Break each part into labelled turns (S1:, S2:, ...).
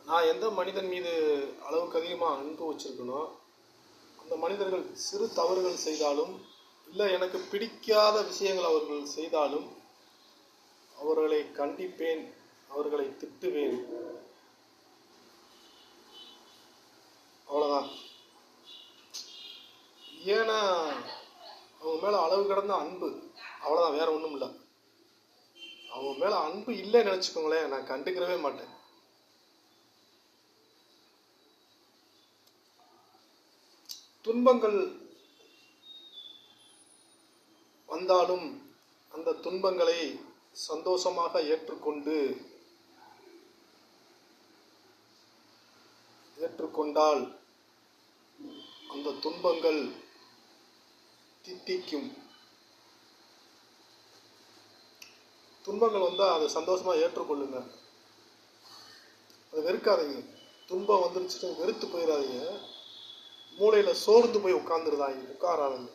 S1: நான் எந்த மனிதன் மீது அளவுக்கு அதிகமாக அன்பு வச்சிருக்கனோ அந்த மனிதர்கள் சிறு தவறுகள் செய்தாலும் இல்லை எனக்கு பிடிக்காத விஷயங்கள் அவர்கள் செய்தாலும் அவர்களை கண்டிப்பேன், அவர்களை திட்டுவேன். அவ்வளோதான். ஏன்னா அவங்க மேலே அளவு கடந்த அன்பு, அவ்வளோதான், வேற ஒன்றும் இல்லை. அவங்க மேலே அன்பு இல்லைன்னு நினச்சிக்கோங்களேன், நான் கண்டுக்கிறவே மாட்டேன். துன்பங்கள் வந்தாலும் அந்த துன்பங்களை சந்தோஷமாக ஏற்றுக்கொண்டால் அந்த துன்பங்கள் தித்திக்கும். துன்பங்கள் வந்தால் அதை சந்தோஷமாக ஏற்றுக்கொள்ளுங்க, அதை வெறுக்காதீங்க. துன்பம் வந்துருச்சுட்டு வெறுத்து போயிடாதீங்க, மூளையில் சோர்ந்து போய் உட்காராதீங்க,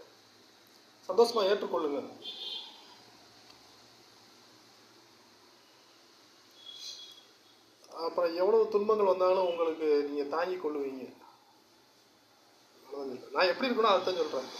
S1: சந்தோஷமாக ஏற்றுக்கொள்ளுங்க. அப்புறம் எவ்வளவு துன்பங்கள் வந்தாலும் உங்களுக்கு நீங்கள் தாங்கி கொள்ளுவீங்க. நான் எப்படி இருக்கணும் அதை தான் சொல்கிறேன்.